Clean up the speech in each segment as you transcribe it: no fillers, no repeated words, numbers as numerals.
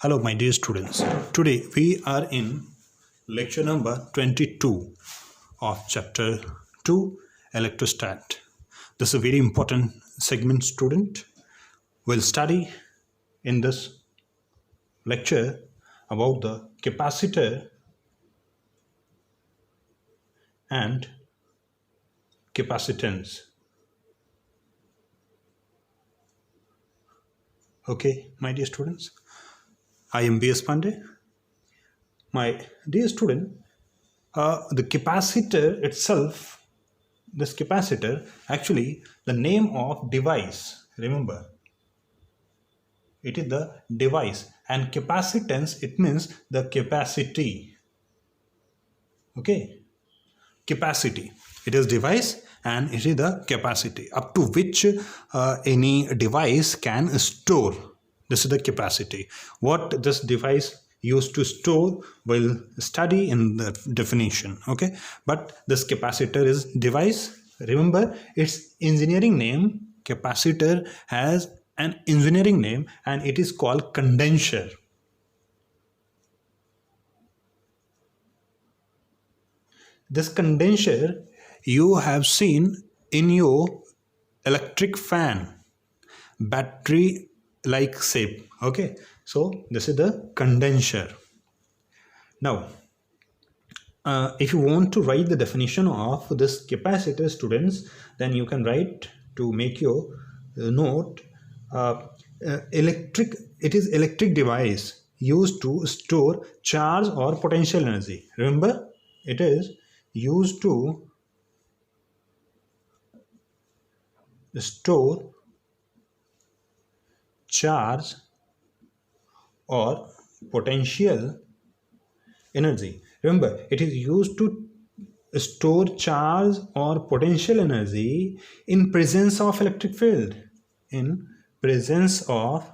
Hello my dear students, today we are in lecture number 22 of chapter 2 Electrostat. This is a very important segment student. We'll study in this lecture about the capacitor and capacitance. Okay my dear students, I am S Pandey. My dear student, the capacitor itself, this capacitor, actually the name of device, remember, it is the device, and capacitance, it means the capacity. Okay, capacity, it is device and it is the capacity up to which any device can store. This is the capacity. What this device used to store will study in the definition. Okay, but this capacitor is device. Remember its engineering name. Capacitor has an engineering name and it is called condenser. This condenser you have seen in your electric fan, battery like shape. Okay, so this is the condenser. Now if you want to write the definition of this capacitor, students, then you can write to make your note. It is electric device used to store charge or potential energy. Remember, it is used to store charge or potential energy. Remember, it is used to store charge or potential energy in presence of electric field. In presence of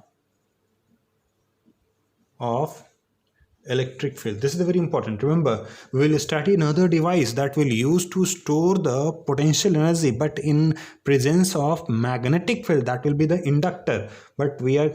electric field. This is very important. Remember, we will study another device that will use to store the potential energy, but in presence of magnetic field, that will be the inductor. But we are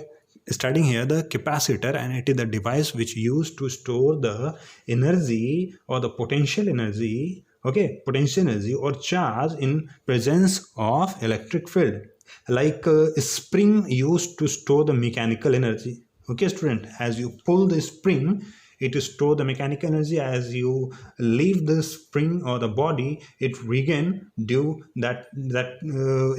studying here the capacitor, and it is the device which used to store the energy or the potential energy, okay, potential energy or charge in presence of electric field. Like a spring used to store the mechanical energy. Okay student, as you pull the spring, it store the mechanical energy. As you leave the spring or the body, it regain do that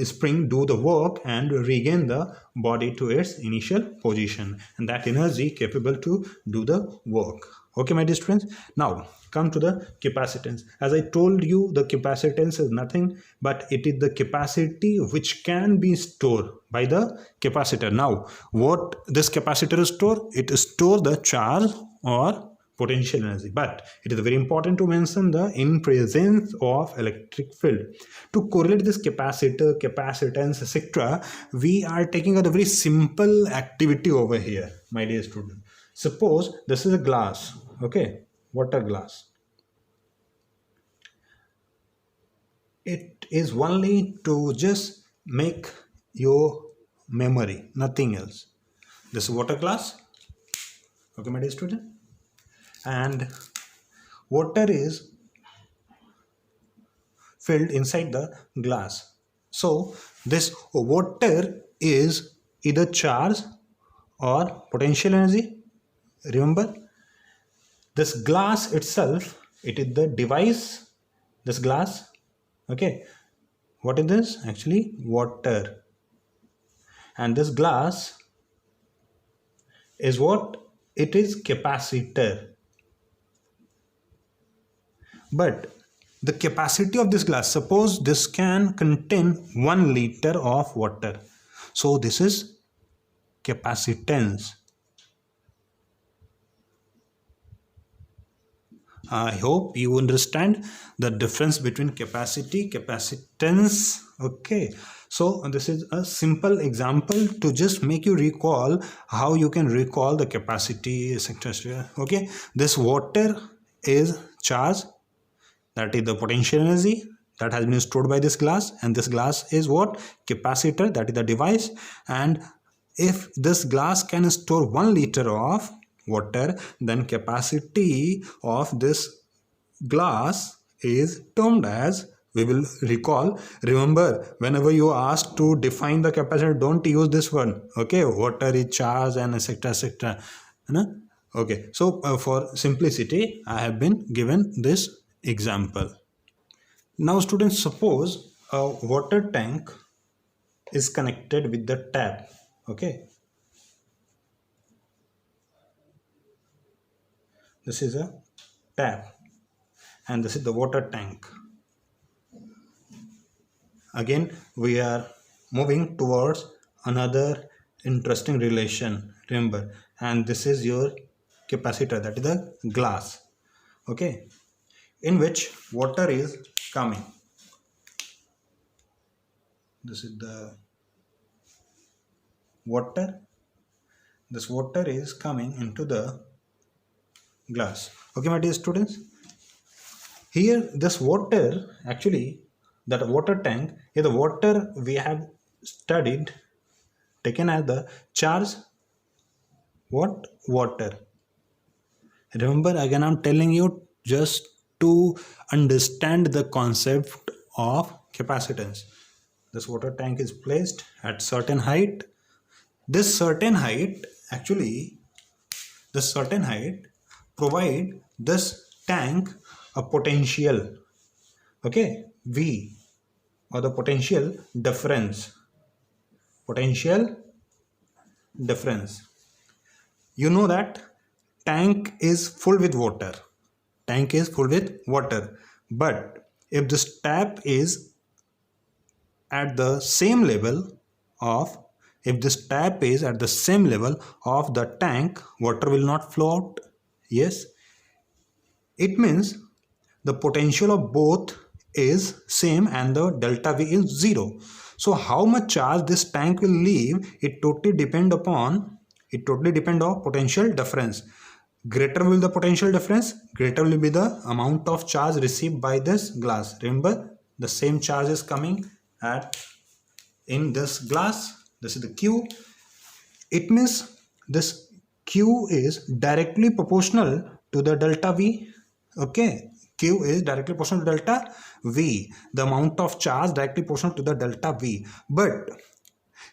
spring do the work and regain the body to its initial position, and that energy capable to do the work. Okay my dear students, now come to the capacitance. As I told you, the capacitance is nothing but it is the capacity which can be stored by the capacitor. Now what this capacitor store? It store the charge or potential energy, but it is very important to mention the in presence of electric field. To correlate this capacitor, capacitance, etc., we are taking a very simple activity over here, my dear student. Suppose this is a glass, okay, water glass. It is only to just make your memory, nothing else. This is water glass, okay my dear student, and water is filled inside the glass. So this water is either charge or potential energy. Remember, this glass itself, it is the device, this glass. Okay, what is this? Actually water, and this glass is what? It is capacitor. But the capacity of this glass, suppose this can contain 1 liter of water, so this is capacitance. I hope you understand the difference between capacity, capacitance. Okay, so this is a simple example to just make you recall how you can recall the capacity, etc. Okay, this water is charge, that is the potential energy that has been stored by this glass, and this glass is what? Capacitor, that is the device. And if this glass can store 1 liter of water, then capacity of this glass is termed as, we will recall, remember, whenever you are asked to define the capacitor, don't use this one, okay, water is charge and etc etc. Okay, so for simplicity I have been given this example. Now students, suppose a water tank is connected with the tap. Okay, this is a tap and this is the water tank. Again we are moving towards another interesting relation, remember, and this is your capacitor, that is the glass, okay, in which water is coming. This is the water, this water is coming into the glass. Okay my dear students, here this water, actually that water tank is the water we have studied, taken as the charge, what, water. Remember, again I'm telling you just to understand the concept of capacitance. This water tank is placed at certain height. This certain height, actually this certain height provide this tank a potential, okay, V, or the potential difference. Potential difference. You know that tank is full with water. Tank is full with water. But if this tap is at the same level of, if this tap is at the same level of the tank, water will not flow out. Yes. It means the potential of both is same and the delta V is 0. So how much charge this tank will leave, it totally depend on potential difference. Greater will the potential difference, greater will be the amount of charge received by this glass. Remember, the same charge is coming at in this glass. This is the Q. It means this Q is directly proportional to the delta V. Okay, Q is directly proportional to delta V, the amount of charge directly proportional to the delta V. But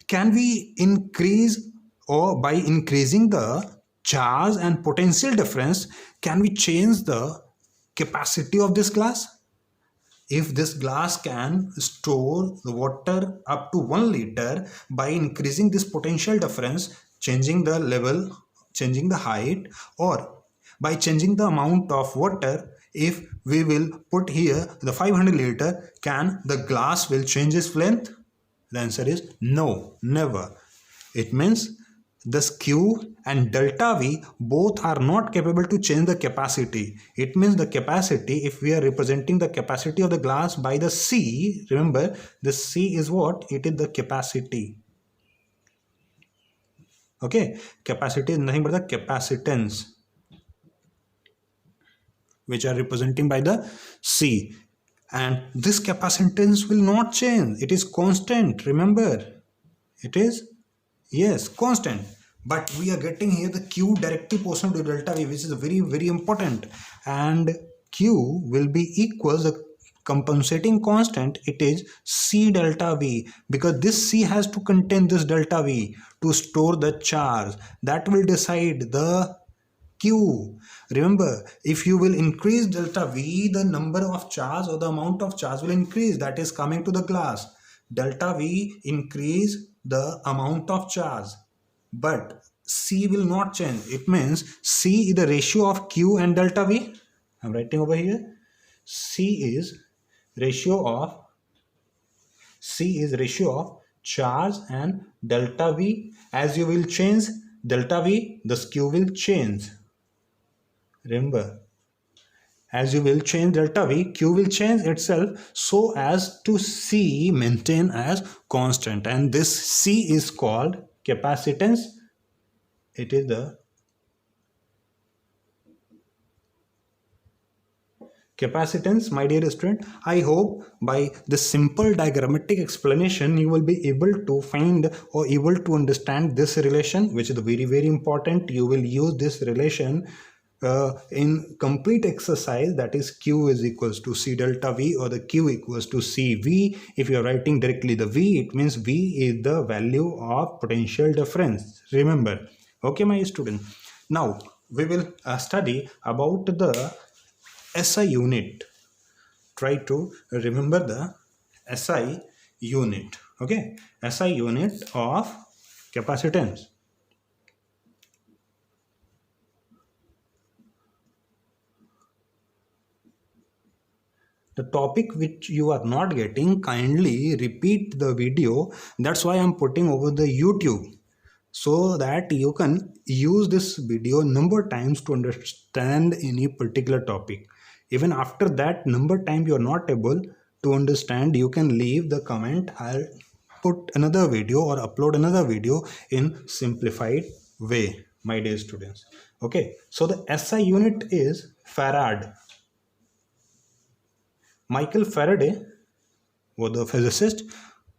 can we increase, or by increasing the charge and potential difference, can we change the capacity of this glass? If this glass can store the water up to 1 liter, by increasing this potential difference, changing the level, changing the height, or by changing the amount of water, if we will put here the 500 liter, can the glass will change its length? The answer is no, never. It means this Q and delta V both are not capable to change the capacity. It means the capacity, if we are representing the capacity of the glass by the C, remember this C is what? It is the capacity. Okay, capacity is nothing but the capacitance, which are representing by the C. And this capacitance will not change. It is constant. Remember, it is, yes, constant. But we are getting here the Q directly proportional to delta V, which is very, very important. And Q will be equal the compensating constant. It is C delta V, because this C has to contain this delta V to store the charge. That will decide the Q. Remember, if you will increase delta V, the number of charge or the amount of charge will increase, that is coming to the glass. Delta V increase the amount of charge, but C will not change. It means C is the ratio of Q and delta V. I'm writing over here. C is ratio of charge and delta V. As you will change delta V, this Q will change. Remember, as you will change delta V, Q will change itself so as to C maintain as constant, and this C is called capacitance. It is the capacitance, my dear student. I hope by this simple diagrammatic explanation you will be able to find or able to understand this relation, which is very very important. You will use this relation in complete exercise, that is Q is equals to C delta V, or the Q equals to CV. If you are writing directly the V, it means V is the value of potential difference. Remember, okay my student. Now we will study about the SI unit. Try to remember the SI unit. Okay, SI unit of capacitance. The topic which you are not getting, kindly repeat the video. That's why I'm putting over the YouTube, so that you can use this video number times to understand any particular topic. Even after that number time you are not able to understand, you can leave the comment. I'll put another video or upload another video in simplified way, my dear students. Okay, so the SI unit is farad. Michael Faraday was the physicist.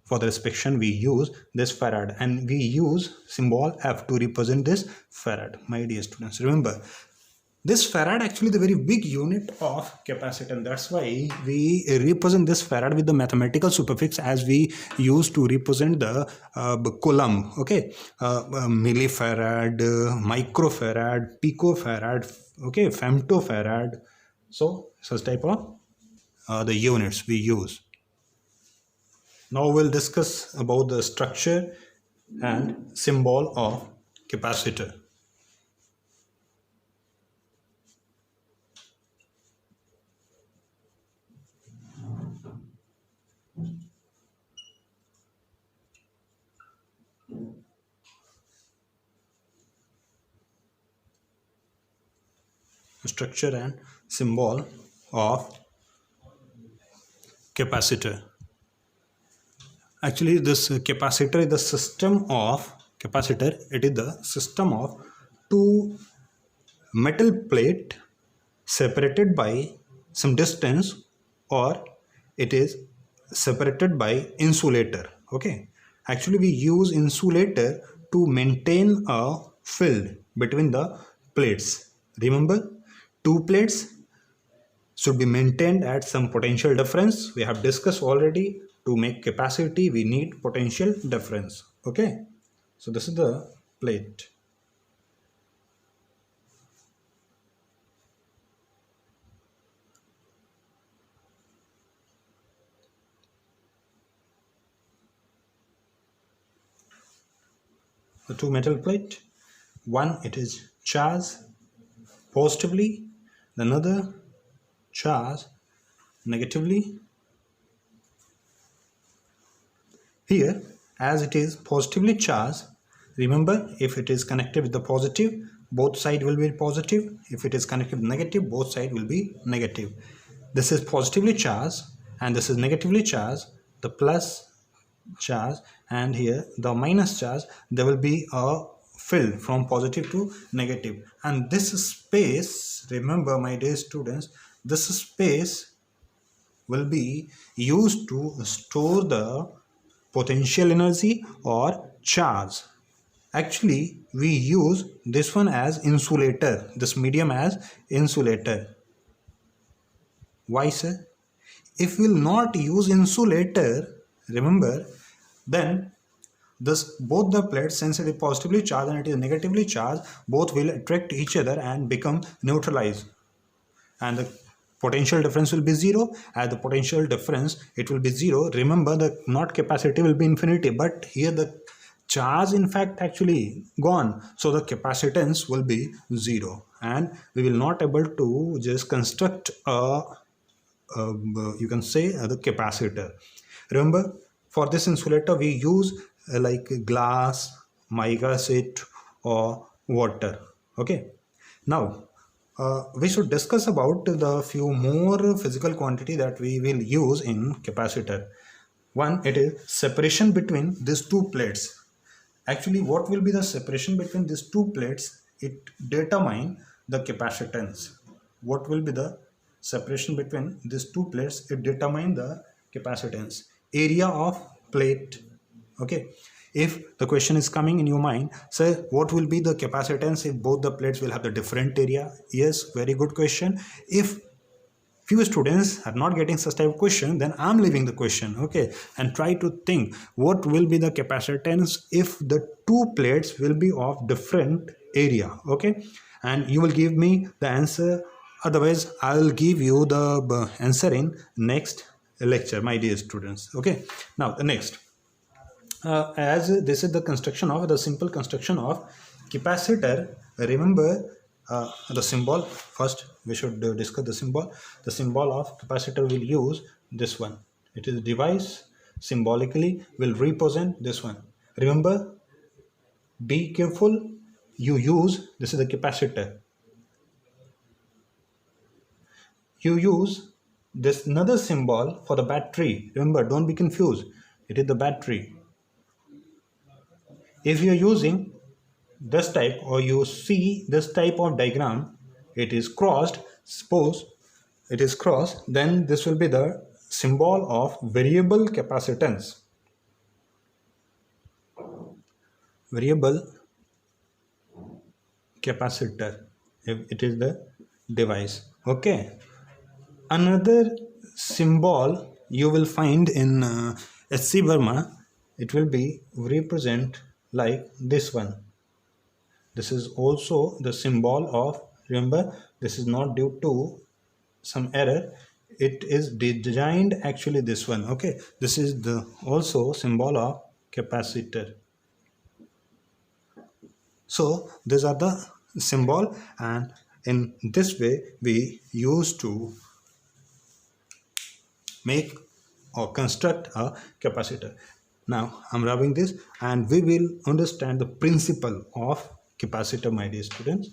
For the inspection we use this farad, and we use symbol F to represent this farad, my dear students. Remember, this farad actually the very big unit of capacitance. That's why we represent this farad with the mathematical suffix as we use to represent the coulomb. Okay, millifarad, microfarad, picofarad, okay, femtofarad. So such type of the units we use. Now we'll discuss about the structure and symbol of capacitor. Structure and symbol of capacitor. Actually, this capacitor is the system of capacitor. It is the system of two metal plate separated by some distance, or it is separated by insulator. Okay, actually we use insulator to maintain a field between the plates. Remember, two plates should be maintained at some potential difference. We have discussed already. To make capacity we need potential difference. Okay, so this is the plate. The two metal plate, one it is charged positively, another charged negatively. Here, as it is positively charged, remember, if it is connected with the positive, both sides will be positive. If it is connected with negative, both sides will be negative. This is positively charged and this is negatively charged, the plus charge, and here the minus charge. There will be a fill from positive to negative, and this space, remember my dear students, this space will be used to store the potential energy or charge. Actually we use this one as insulator, this medium as insulator. Why sir? If we will not use insulator, remember, then this both the plates, since it is positively charged and it is negatively charged, both will attract each other and become neutralized, and the potential difference will be zero. At the potential difference it will be zero. Remember, the not capacity will be infinity, but here the charge in fact actually gone, so the capacitance will be zero, and we will not able to just construct a you can say the capacitor. Remember, for this insulator we use like glass, mica sheet or water. Okay, now we should discuss about the few more physical quantity that we will use in capacitor. One, it is separation between these two plates. Actually, what will be the separation between these two plates? It determine the capacitance. What will be the separation between these two plates, it determines the capacitance, area of plate. Okay, if the question is coming in your mind, sir, what will be the capacitance if both the plates will have the different area? Yes, very good question. If few students are not getting such type of question, then I'm leaving the question, okay, and try to think what will be the capacitance if the two plates will be of different area, okay, and you will give me the answer. Otherwise I'll give you the answer in next lecture, my dear students. Okay, now the next, as this is the construction of the simple construction of capacitor. Remember the symbol. First we should discuss the symbol. The symbol of capacitor will use this one. It is device, symbolically will represent this one. Remember, be careful, you use, this is the capacitor, you use this another symbol for the battery. Remember, don't be confused, it is the battery. If you are using this type, or you see this type of diagram, it is crossed, suppose it is crossed, then this will be the symbol of variable capacitance. Variable capacitor, if it is the device. Okay, another symbol you will find in SC Verma, it will be represent like this one. This is also the symbol of, remember, this is not due to some error, it is designed actually this one. Okay, this is the also symbol of capacitor. So these are the symbol, and in this way we used to make or construct a capacitor. Now I'm rubbing this and we will understand the principle of capacitor, my dear students.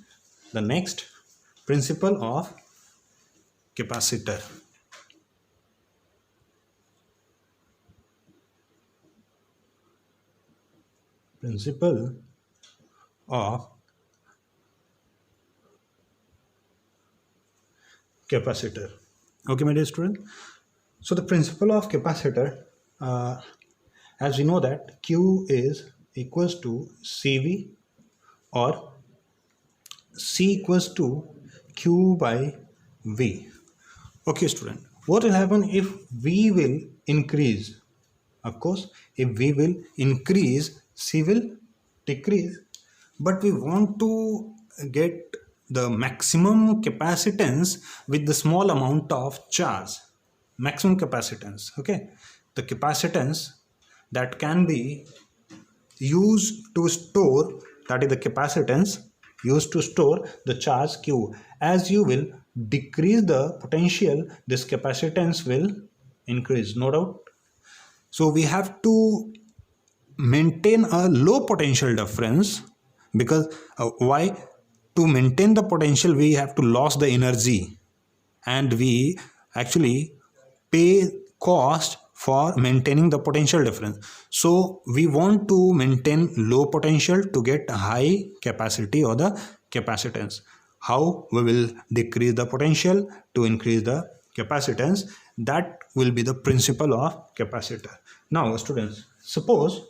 The next principle of capacitor. Principle of capacitor. Okay, my dear student. So the principle of capacitor, as we know that Q is equals to CV, or C equals to Q by V. Okay, student, what will happen if V will increase? Of course, if V will increase, C will decrease, but we want to get the maximum capacitance with the small amount of charge. Maximum capacitance, okay, the capacitance that can be used to store, that is the capacitance used to store the charge Q. As you will decrease the potential, this capacitance will increase, no doubt. So we have to maintain a low potential difference, because why? To maintain the potential we have to lose the energy, and we actually pay cost for maintaining the potential difference. So we want to maintain low potential to get high capacity or the capacitance. How we will decrease the potential to increase the capacitance? That will be the principle of capacitor. Now students, suppose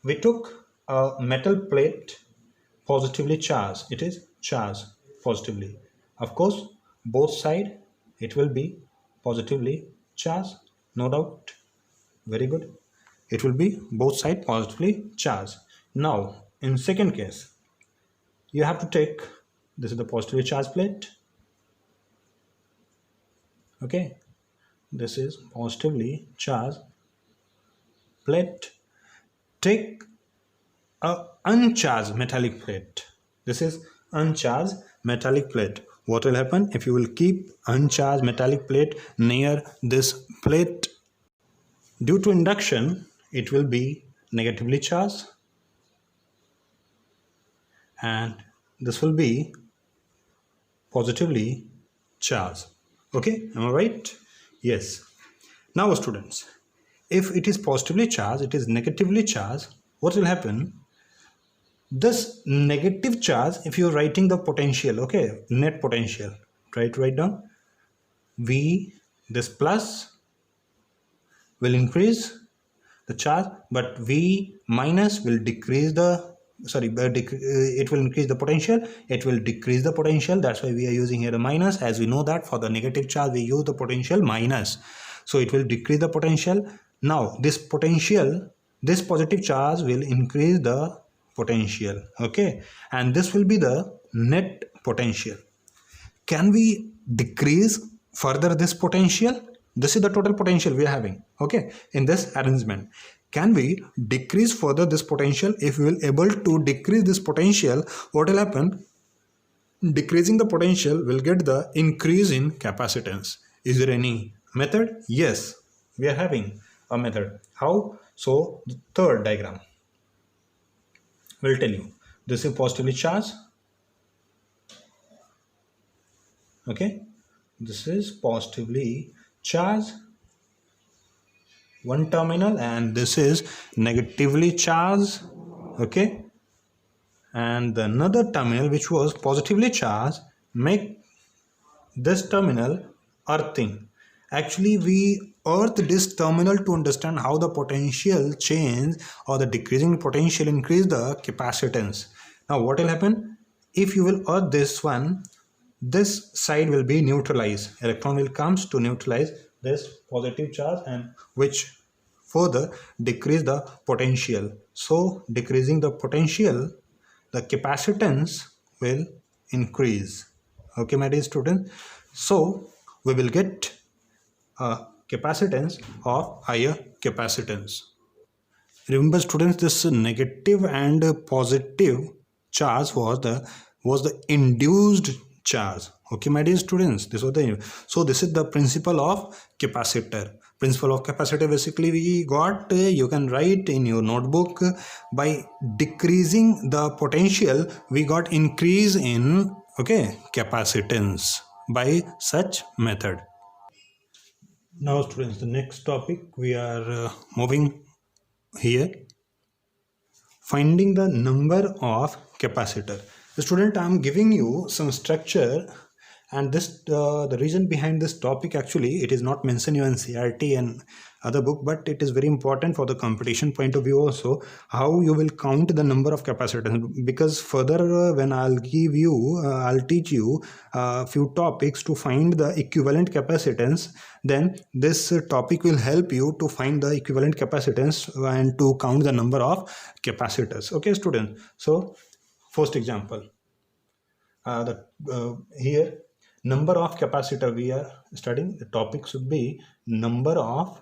we took a metal plate positively charged, it is charged positively. Of course, both sides it will be positively charged, no doubt. Very good. It will be both sides positively charged. Now, in second case, you have to take, this is the positively charged plate. Okay, this is positively charged plate. Take a uncharged metallic plate. This is uncharged metallic plate. What will happen if you will keep uncharged metallic plate near this plate? Due to induction, it will be negatively charged, and this will be positively charged. Okay, am I right? Yes. Now students, if it is positively charged, it is negatively charged, what will happen? This negative charge, if you are writing the potential, okay, net potential, try to write down. V, this plus will increase the charge, but V minus will decrease the, it will increase the potential, it will decrease the potential. That's why we are using here a minus, as we know that for the negative charge we use the potential minus. So it will decrease the potential. Now this potential, this positive charge will increase the potential, okay, and this will be the net potential. Can we decrease further this potential? This is the total potential we are having, okay, in this arrangement. Can we decrease further this potential? If we will able to decrease this potential, what will happen? Decreasing the potential will get the increase in capacitance. Is there any method? Yes, we are having a method. How? So the third diagram will tell you. This is positively charged, okay, this is positively charged, one terminal, and this is negatively charged, okay, and another terminal which was positively charged, make this terminal earthing. Actually we earth this terminal to understand how the potential change or the decreasing potential increase the capacitance. Now what will happen? If you will earth this one, this side will be neutralized. Electron will comes to neutralize this positive charge, and which further decrease the potential. So decreasing the potential, the capacitance will increase, okay my dear students. So we will get a capacitance of higher capacitance. Remember students, this negative and positive charge was the induced charge, okay my dear students. This was the, so this is the principle of capacitor. Principle of capacitor basically we got, you can write in your notebook, by decreasing the potential we got increase in, okay, capacitance by such method. Now students, the next topic we are moving here, finding the number of capacitor. The student, I am giving you some structure, and this the reason behind this topic, actually it is not mentioned in NCERT and other book, but it is very important for the competition point of view also, how you will count the number of capacitors. Because further when I'll give you I'll teach you a few topics to find the equivalent capacitance, then this topic will help you to find the equivalent capacitance and to count the number of capacitors, okay student. So first example, here number of capacitor we are studying, the topic should be number of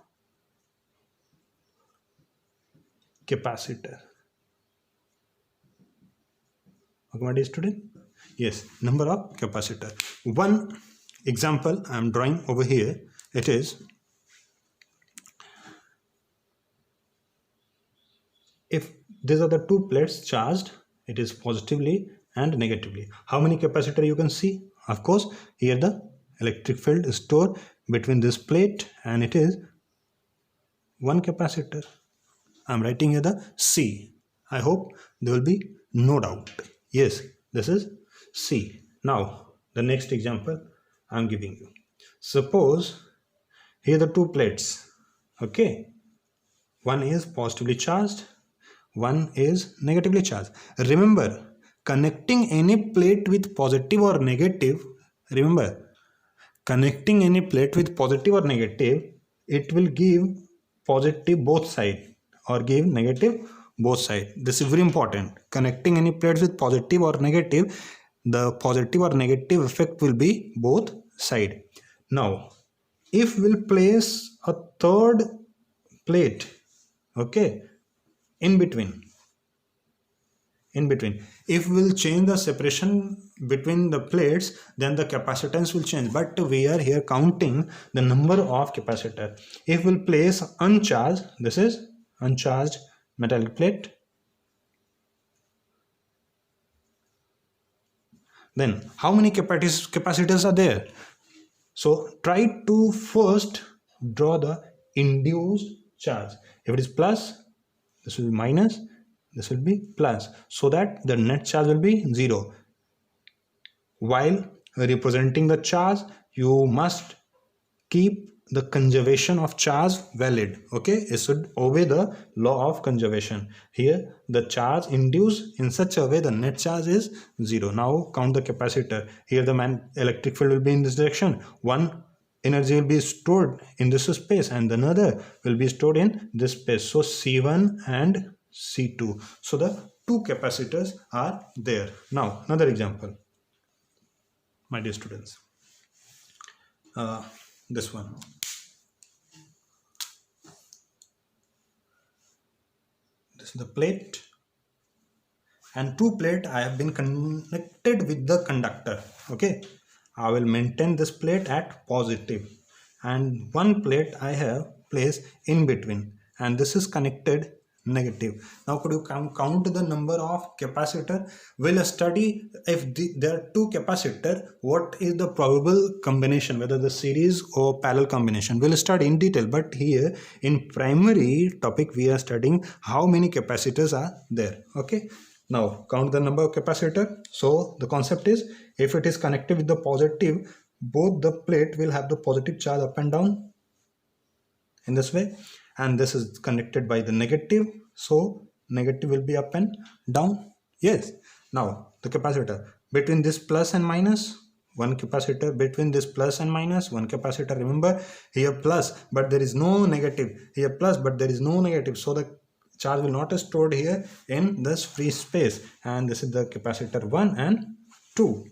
capacitor, okay my dear student. Yes, number of capacitor. One example I am drawing over here, it is, if these are the two plates charged, it is positively and negatively. How many capacitor you can see? Of course, here the electric field is stored between this plate, and it is one capacitor. I am writing here the C. I hope there will be no doubt. Yes, this is C. Now, the next example I am giving you. Suppose here the two plates, okay. One is positively charged, one is negatively charged. Remember, connecting any plate with positive or negative, remember, connecting any plate with positive or negative, it will give positive both sides or give negative both sides. This is very important. Connecting any plates with positive or negative, the positive or negative effect will be both sides. Now, if we'll place a third plate, okay, in between, if we'll change the separation between the plates, then the capacitance will change, but we are here counting the number of capacitor. If we'll place uncharged, this is uncharged metallic plate, then how many capacitors are there? So try to first draw the induced charge. If it is plus, this will be minus, this will be plus, so that the net charge will be 0. While representing the charge, you must keep the conservation of charge valid. Okay, it should obey the law of conservation. Here the charge induced in such a way the net charge is 0. Now count the capacitor. Here the electric field will be in this direction. One energy will be stored in this space and another will be stored in this space. So C1 and C2. So the two capacitors are there. Now another example, my dear students. This one. This is the plate, and two plate I have been connected with the conductor. Okay, I will maintain this plate at positive, and one plate I have placed in between, and this is connected negative. Now could you count the number of capacitor? We'll study if there are two capacitor, what is the probable combination, whether the series or parallel combination. We'll study in detail, but here in primary topic we are studying how many capacitors are there. Okay, now count the number of capacitor. So the concept is, if it is connected with the positive, both the plate will have the positive charge up and down in this way, and this is connected by the negative, so negative will be up and down. Yes. Now the capacitor between this plus and minus, one capacitor between this plus and minus, one capacitor. Remember, here plus but there is no negative, here plus but there is no negative, so the charge will not be stored here in this free space, and this is the capacitor 1 and 2.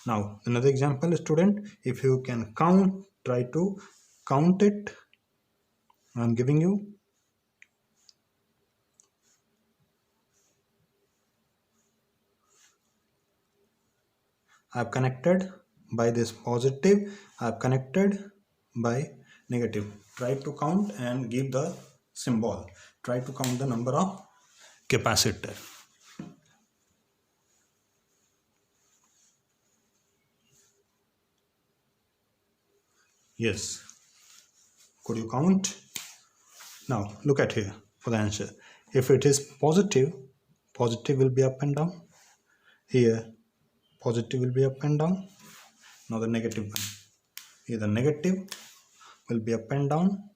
Now another example, student, if you can count, try to count it. I am giving you. I have connected by this positive, I have connected by negative. Try to count and give the symbol. Try to count the number of capacitor. Yes. Could you count? Now look at here for the answer. If it is positive, positive will be up and down. Here positive will be up and down. Now the negative one. Here the negative will be up and down.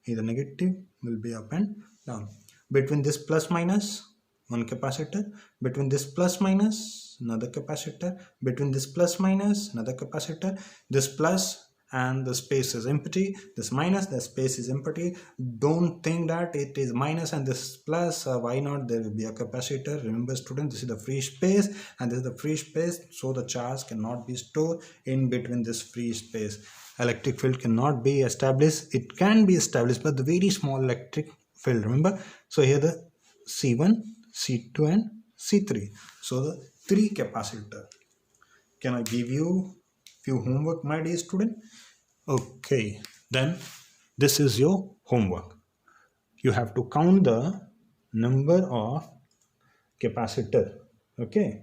Here the negative will be up and down. Between this plus minus, one capacitor. Between this plus minus, another capacitor. Between this plus minus, another capacitor. This plus and the space is empty, this minus, the space is empty. Don't think that it is minus and this is plus. Why not? There will be a capacitor. Remember student, this is the free space and this is the free space, so the charge cannot be stored in between this free space. Electric field cannot be established. It can be established but the very small electric field, remember. So here the C1, C2 and C3, so the three capacitor. Can I give you few homework, my dear student? Okay, then this is your homework. You have to count the number of capacitor. Okay.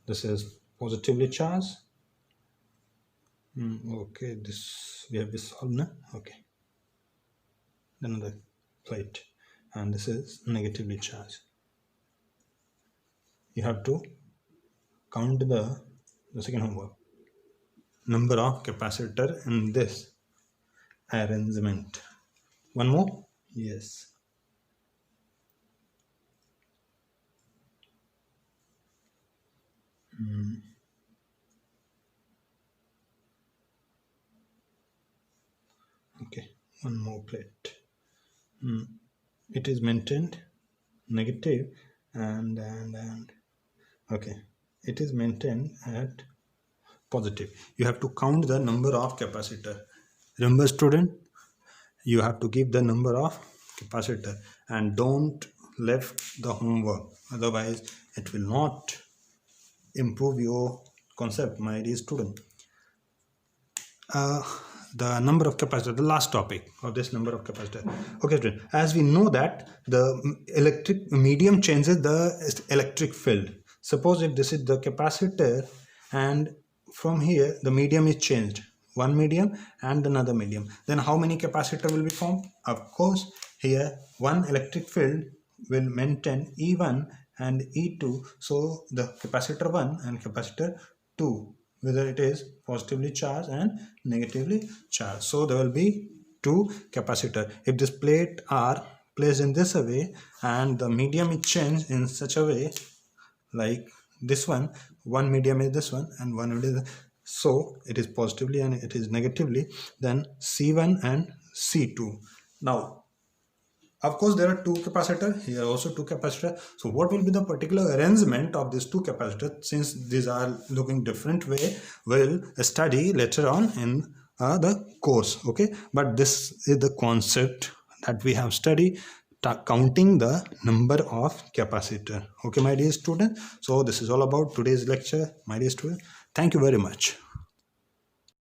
This is positively charged. Okay, this we have this solved now. Okay, another plate, and this is negatively charged. You have to count the second homework, number of capacitor in this arrangement. One more. Yes. Okay, one more plate. It is maintained negative and okay, it is maintained at positive. You have to count the number of capacitor. Remember student, you have to give the number of capacitor and don't left the homework, otherwise it will not improve your concept, my dear student. The number of capacitor, the last topic of this number of capacitor. Okay student, as we know that the electric medium changes the electric field. Suppose if this is the capacitor and from here the medium is changed, one medium and another medium, then how many capacitor will be formed? Of course, here one electric field will maintain E1 and E2. So the capacitor 1 and capacitor 2, whether it is positively charged and negatively charged. So there will be two capacitor. If this plate are placed in this way and the medium is changed in such a way like this one medium is this one and one is so it is positively and it is negatively, then C1 and C2. Now of course there are two capacitor here, also two capacitor. So what will be the particular arrangement of these two capacitors, since these are looking different way, we'll study later on in the course. Okay, but this is the concept that we have studied, counting the number of capacitor. Okay, my dear student, so this is all about today's lecture, my dear student. Thank you very much.